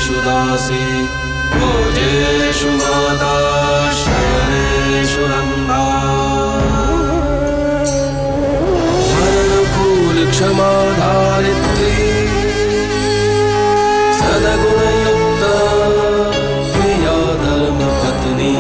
सर्वेषु दासी भोजेषु माता शयनेषु रम्भा वरनुकूल क्षमा धारित्री सद्गुणयुक्ता प्रिया धर्मपत्नी।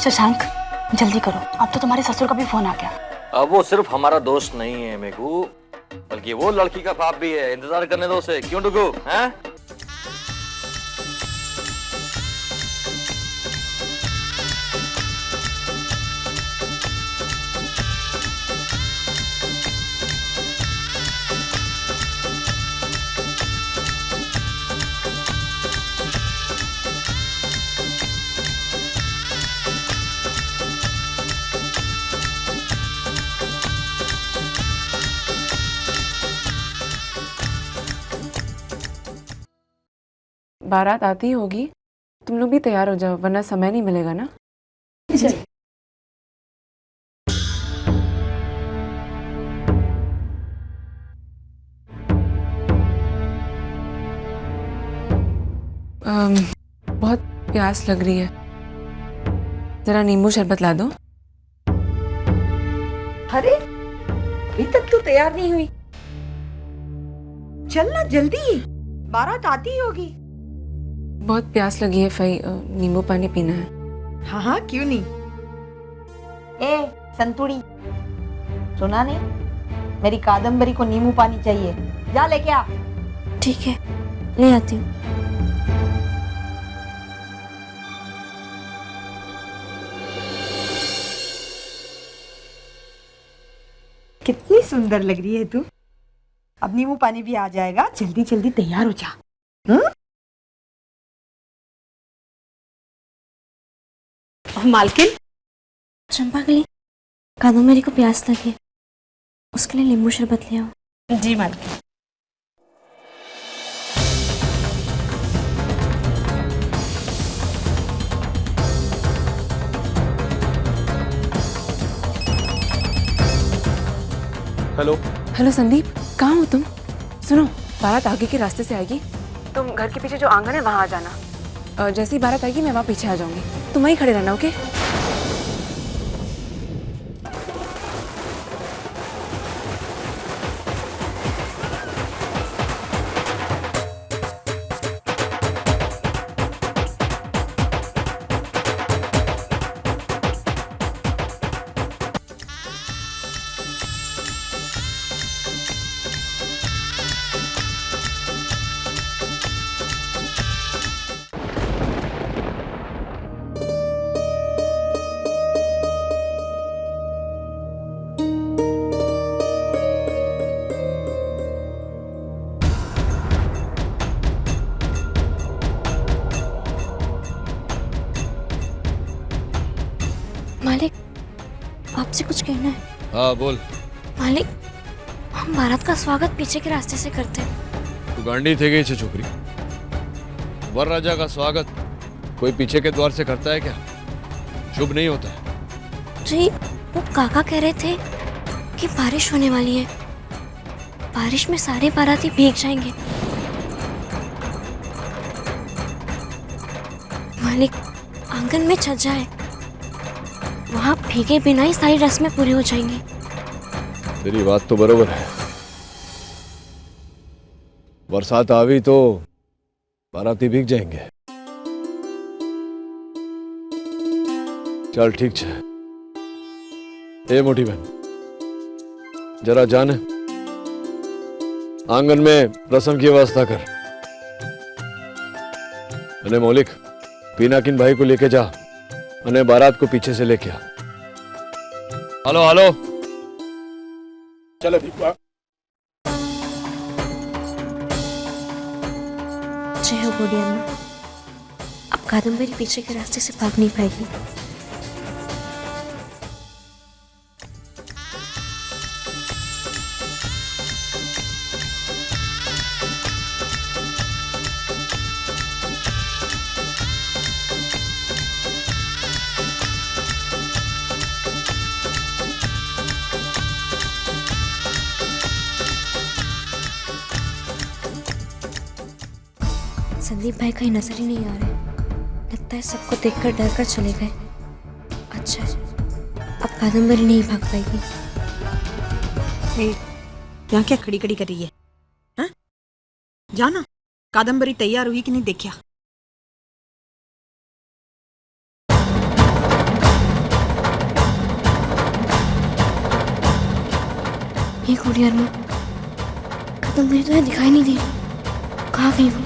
शशांक जल्दी करो, अब तो तुम्हारे ससुर का भी फोन आ गया। अब वो सिर्फ हमारा दोस्त नहीं है मेघू, बल्कि वो लड़की का बाप भी है। इंतजार करने दो उसे। क्यों डुगू हैं? बारात आती होगी, तुम लोग भी तैयार हो जाओ वरना समय नहीं मिलेगा ना। बहुत प्यास लग रही है, जरा नींबू शरबत ला दो। अरे अभी तक तू तैयार नहीं हुई, चलना जल्दी, बारात आती होगी। बहुत प्यास लगी है फई, नींबू पानी पीना है। हाँ हाँ क्यों नहीं। ए संतुड़ी, सुना नहीं, मेरी कादम्बरी को नींबू पानी चाहिए, जा लेके आ। ठीक है, ले आती हूँ। कितनी सुंदर लग रही है तू। अब नींबू पानी भी आ जाएगा, जल्दी जल्दी तैयार हो जा। मालकिन, चंपा के लिए कादम्बरी को प्यास लगी, उसके लिए नींबू शरबत ले आओ। जी मालकिन। हेलो हेलो संदीप, कहाँ हो तुम? सुनो, बारात आगे के रास्ते से आएगी, तुम घर के पीछे जो आंगन है वहाँ आ जाना। जैसे ही बारात आएगी मैं वहाँ पीछे आ जाऊंगी, तुम वहीं खड़े रहना। ओके? मालिक, आपसे कुछ कहना है। हाँ बोल। मालिक, हम बारात का स्वागत पीछे के रास्ते से करते हैं। तू गांडी थे गई छे छोकरी। वर राजा का स्वागत कोई पीछे के द्वार से करता है क्या? शुभ नहीं होता है। जी, वो काका कह रहे थे कि बारिश होने वाली है, बारिश में सारे बाराती भीग जाएंगे। मालिक, आंगन में छज्जा है, वहाँ भीगे बिना ही सारी रस्में पूरी हो जाएंगी। तेरी बात तो बरोबर है। बरसात आवी तो बाराती भीग जाएंगे। चल ठीक है। ए मोटी बहन, जरा जाने आंगन में रसम की व्यवस्था कर। अने मौलिक, पिनाकिन भाई को लेके जा अने बारात को पीछे से लेके आ। हेलो हेलो, चलो भिक्वा। जय हो बूढ़ी अम्मा, अब कादम्बरी पीछे के रास्ते से भाग नहीं पाएगी। संदीप भाई कहीं नजर ही नहीं आ रहे। लगता है सबको देखकर डर कर चले गए। अच्छा है, अब कादम्बरी नहीं भाग पाएगी। यहाँ क्या खड़ी खड़ी कर रही है? हाँ? जाना कादम्बरी तैयार हुई कि नहीं देखा। ये कुरियर में कादम्बरी तो दिखाई नहीं दे रही। कहाँ गई वो?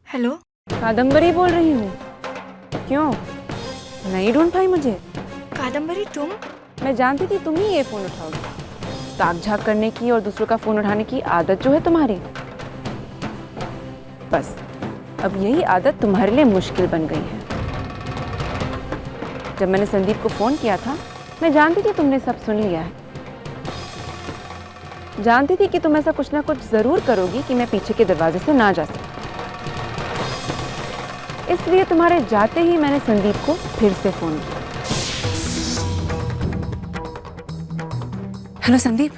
हेलो, कादम्बरी बोल रही हूँ। क्यों नहीं ढूंढ पाई मुझे? कादम्बरी तुम? मैं जानती थी तुम ही ये फोन उठाओगे। ताक झाक करने की और दूसरों का फोन उठाने की आदत जो है तुम्हारी, बस अब यही आदत तुम्हारे लिए मुश्किल बन गई है। जब मैंने संदीप को फोन किया था, मैं जानती थी तुमने सब सुन लिया है। जानती थी कि तुम ऐसा कुछ ना कुछ जरूर करोगी कि मैं पीछे के दरवाजे से ना जा सकूं। इसलिए तुम्हारे जाते ही मैंने संदीप को फिर से फोन किया। हेलो संदीप,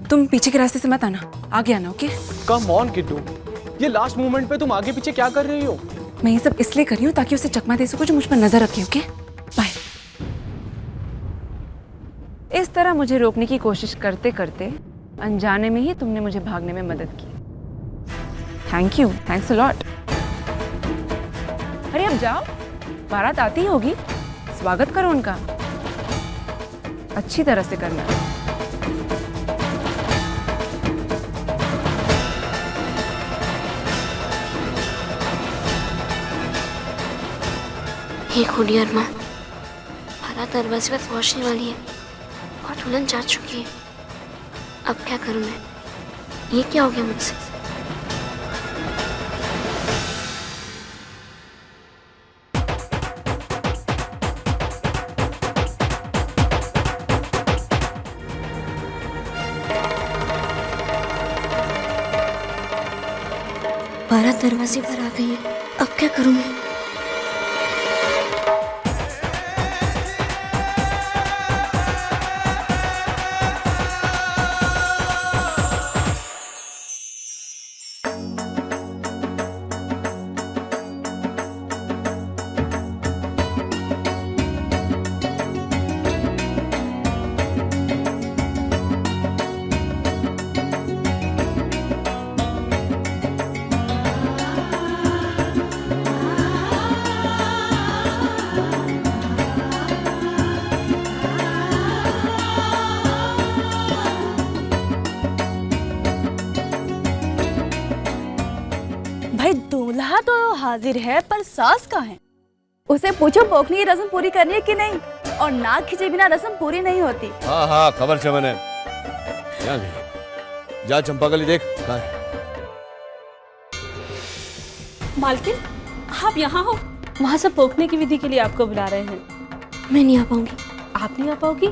तुम पीछे के रास्ते से मत आना, आगे आना। ओके? कम ऑन किट्टू, ये लास्ट मोमेंट पे तुम आगे पीछे क्या कर रही हो? मैं ये सब इसलिए कर रही हूँ ताकि उसे चकमा दे सको जो मुझ पर नजर रखे। Okay bye. इस तरह मुझे रोकने की कोशिश करते करते अनजाने में ही तुमने मुझे भागने में मदद की। Thank you, thanks a lot. अरे अब जाओ, बारात आती ही होगी, स्वागत करो उनका, अच्छी तरह से करना। ये कुरियर माँ बारात दरवाजे पर पहुंचने वाली है और दुल्हन जा चुकी है। अब क्या करूं मैं? ये क्या हो गया मुझसे? बारात दरवाजे पर आ गई है, अब क्या करूं मैं? भाई दूल्हा तो हाजिर है पर सास कहाँ है? उसे पूछो पोखली की रस्म पूरी करनी है कि नहीं, और नाक खींचे बिना रस्म पूरी नहीं होती। हाँ हाँ खबर से मैंने। यहाँ गई? जा चंपाकली देख कहाँ है। मालकिन आप यहाँ हो? वहाँ सब पोखने की विधि के लिए आपको बुला रहे हैं। मैं नहीं आ पाऊंगी। आप नहीं आ पाओगी?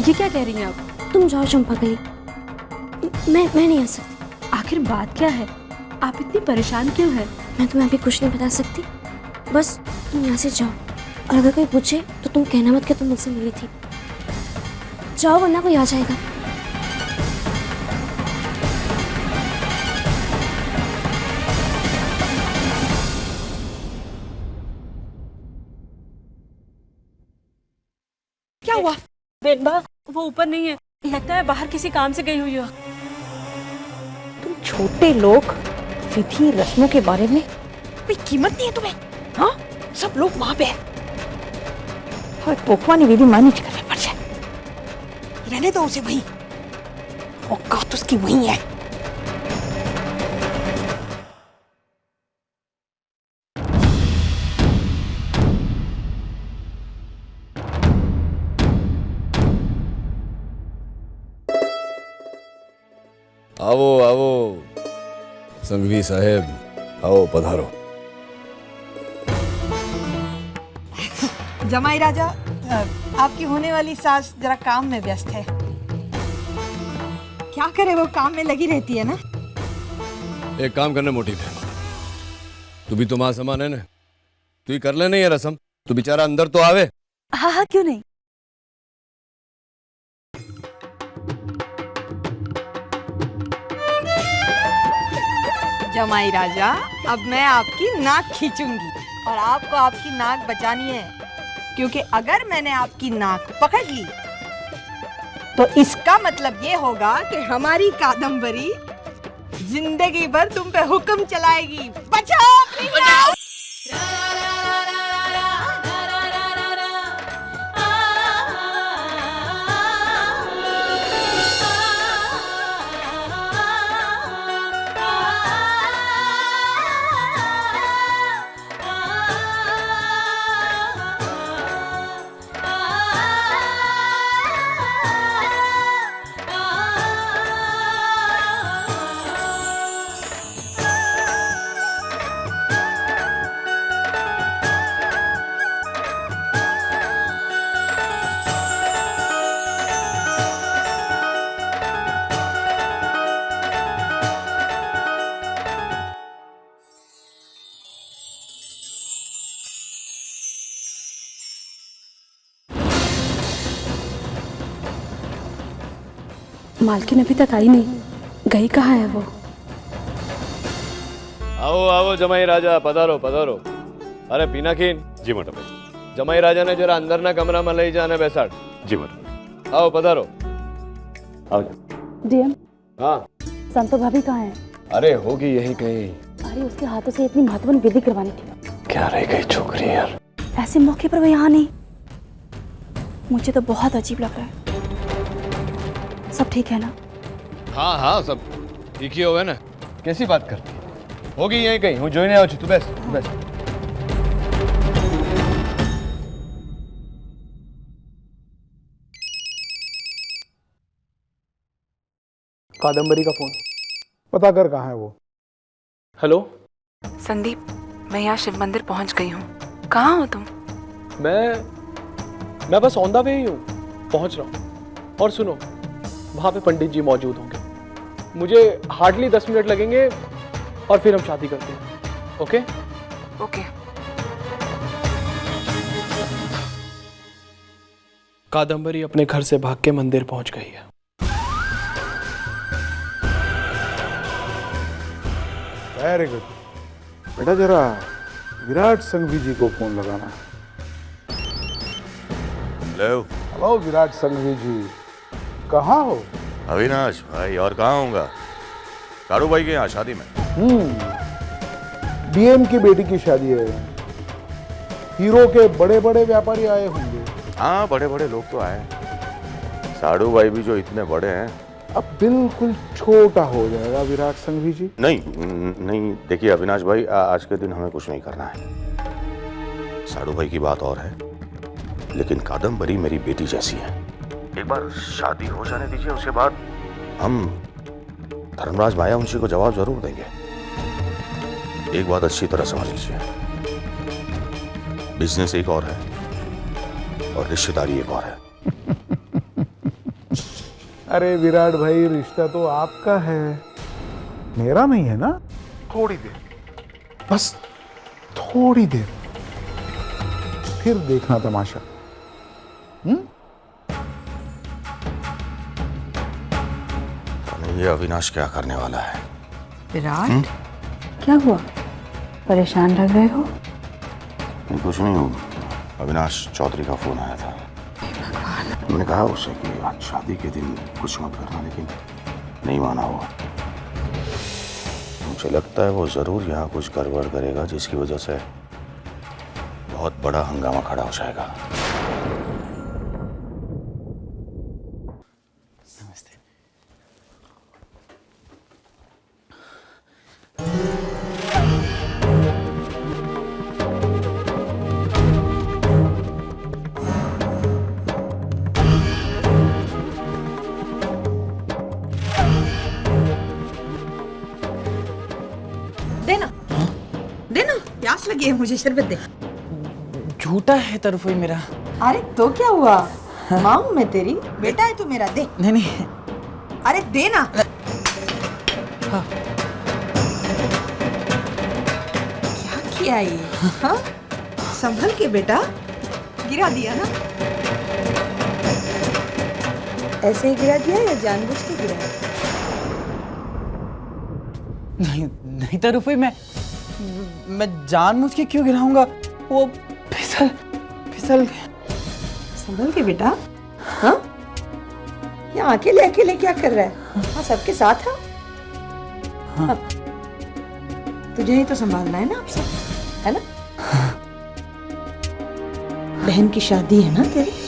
ये क्या कह रही हैं आप? तुम जाओ चंपाकली, मैं नहीं आ सकती। आखिर बात क्या है? आप इतनी परेशान क्यों हैं? मैं तुम्हें अभी कुछ नहीं बता सकती, बस तुम यहाँ से जाओ, और अगर कोई पूछे तो तुम कहना मत कि तुम मुझसे मिली थी। जाओ वरना कोई आ जाएगा। क्या हुआ? बेनबा वो ऊपर नहीं है, लगता है बाहर किसी काम से गई हुई हो। तुम छोटे लोग विधि रस्मों के बारे में कोई कीमत नहीं है तुम्हें? हाँ, सब लोग वहां पे है और पोखवानी विधि मैनेज करने पड़ जाए। रहने दो उसे वहीं, औकात उसकी वहीं है। आओ आओ संघवी साहेब, आओ पधारो। जमाई राजा, आपकी होने वाली सास जरा काम में व्यस्त है। क्या करे, वो काम में लगी रहती है ना। एक काम करना मोटी बहन, तू भी तो मां समान है ना, तू ही कर ले नहीं है रसम, तू बेचारा अंदर तो आवे। हाँ हाँ क्यों नहीं। जमाई राजा, अब मैं आपकी नाक खींचूंगी और आपको आपकी नाक बचानी है, क्योंकि अगर मैंने आपकी नाक पकड़ ली तो इसका मतलब ये होगा कि हमारी कादम्बरी जिंदगी भर तुम पे हुक्म चलाएगी। बचाओ अपनी नाक। मालकिन अभी तक आई नहीं, गई कहाँ है वो? आओ आओ जमाई राजा, पधारो पधारो। अरे पीनाखीन। जी मोटा भाई। जमाई राजा ने जरा अंदर ना कमरा में ले जाने बैसाड़। जी मोटा भाई। आओ पधारो। आओ जा। डीएम, हाँ संतो भाभी कहाँ है? अरे होगी यही कहीं। अरे उसके हाथों से इतनी महत्वपूर्ण विधि करवानी थी। क्या रह गई छोकरी यार, ऐसे मौके पर वो यहाँ नहीं, मुझे तो बहुत अजीब लग रहा है। सब ठीक है ना? हाँ हाँ सब ठीक ही होगा ना, कैसी बात करती है? होगी यही कहीं, हूँ જોઈને આવ્યો છું, तू बैस तू बैस। कादम्बरी का फोन। पता कर कहाँ है वो। हेलो संदीप, मैं यहाँ शिव मंदिर पहुँच गई हूँ। कहाँ हो तुम? मैं बस ऑन द वे ही हूँ, पहुँच रहा हूँ। और सुनो, वहाँ पे पंडित जी मौजूद होंगे, मुझे हार्डली 10 मिनट लगेंगे और फिर हम शादी करते हैं। Okay okay. कादम्बरी अपने घर से भाग के मंदिर पहुंच गई है। वेरी गुड बेटा, जरा विराट संघवी जी को फोन लगाना। हेलो विराट संघवी जी, कहाँ हो? अविनाश भाई, और कहाँ होऊंगा? कारू भाई के यहाँ शादी में। डीएम की बेटी की शादी है, हीरो के बड़े बड़े व्यापारी आए होंगे। हाँ बड़े बड़े लोग तो आए, साड़ू भाई भी जो इतने बड़े हैं। अब बिल्कुल छोटा हो जाएगा विराट संघवी जी। नहीं देखिए अविनाश भाई, आज के दिन हमें कुछ नहीं करना है। साड़ू भाई की बात और है, लेकिन कादम्बरी मेरी बेटी जैसी है। एक बार शादी हो जाने दीजिए, उसके बाद हम धर्मराज मायावंशी को जवाब जरूर देंगे। एक बात अच्छी तरह समझ लीजिए, बिजनेस एक और है और रिश्तेदारी एक और है। अरे विराट भाई, रिश्ता तो आपका है, मेरा नहीं है ना। थोड़ी देर, बस थोड़ी देर, फिर देखना तमाशा। ये अविनाश क्या करने वाला है? विराट, क्या हुआ? परेशान लग रहे हो? नहीं कुछ नहीं हो, अविनाश चौधरी का फोन आया था। मैंने कहा उसे कि आज शादी के दिन कुछ मत करना, लेकिन नहीं माना वो। मुझे लगता है वो जरूर यहाँ कुछ गड़बड़ करेगा, जिसकी वजह से बहुत बड़ा हंगामा खड़ा हो जाएगा। देना देना, प्यास लगी है मुझे, शरबत दे। झूठा है तरफोई मेरा। अरे तो क्या हुआ, माँ हूं मैं तेरी, बेटा है तू मेरा, दे। नहीं नहीं, अरे देना। क्या किया ये? हाँ? संभल के बेटा, गिरा दिया ना? ऐसे ही गिरा दिया या जानबूझ के गिरा? नहीं नहीं तरुफी, मैं जानबूझ के क्यों गिराऊंगा? वो फिसल संभल के बेटा। हाँ? यहाँ अकेले अकेले क्या कर रहा है? हाँ, सबके साथ है। हाँ। तुझे ही तो संभालना है ना आप सब, है ना? बहन की शादी है ना तेरी?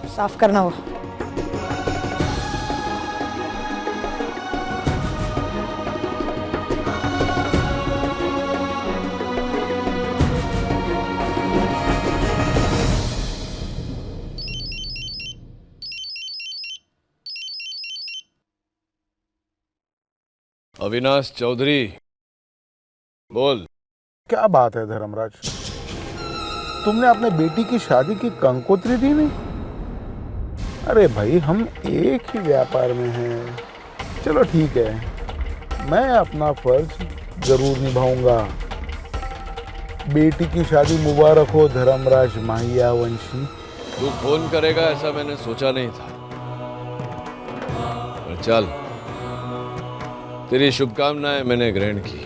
साफ करना हो। अविनाश चौधरी, बोल। क्या बात है धर्मराज, तुमने अपने बेटी की शादी की कंकोत्री दी नहीं? अरे भाई, हम एक ही व्यापार में हैं। चलो ठीक है, मैं अपना फर्ज जरूर निभाऊंगा। बेटी की शादी मुबारक हो धर्मराज माहियावंशी। तू फोन करेगा ऐसा मैंने सोचा नहीं था, पर चल, तेरी शुभकामनाएं मैंने ग्रहण की,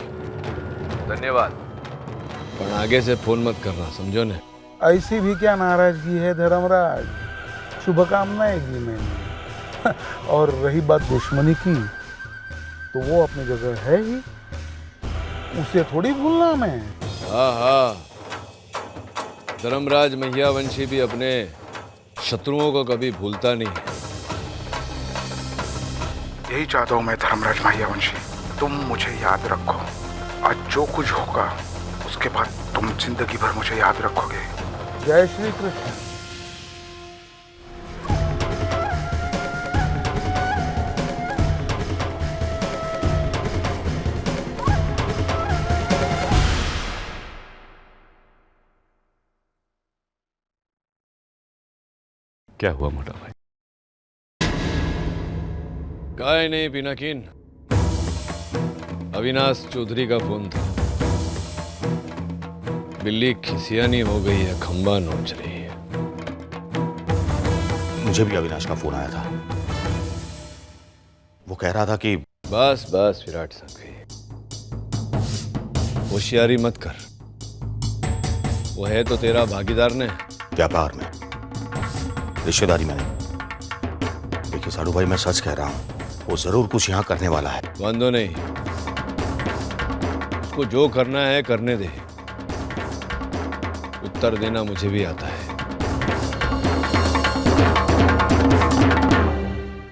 धन्यवाद। पर आगे से फोन मत करना, समझो ने? ऐसी भी क्या नाराजगी है धर्मराज, शुभकामनाएं दी मैंने। और रही बात दुश्मनी की, तो वो अपनी जगह है ही, उसे थोड़ी भूलना मैं। हाँ हाँ, धर्मराज महियावंशी भी अपने शत्रुओं को कभी भूलता नहीं है। यही चाहता हूँ मैं धर्मराज महियावंशी, तुम मुझे याद रखो। आज जो कुछ होगा उसके बाद तुम जिंदगी भर मुझे याद रखोगे। जय श्री कृष्ण। क्या हुआ मोटा भाई? काय नहीं पिनाकिन, अविनाश चौधरी का फोन था। बिल्ली खिसियानी हो गई है, खंबा नोच रही है। मुझे भी अविनाश का फोन आया था। वो कह रहा था कि बस बस विराट संघवी, होशियारी मत कर। वो है तो तेरा भागीदार ने, व्यापार में, रिश्तेदारी में नहीं। देखिए साड़ू भाई, मैं सच कह रहा हूं, वो जरूर कुछ यहाँ करने वाला है। वांदो नहीं, उसको जो करना है करने दे। उत्तर देना मुझे भी आता है।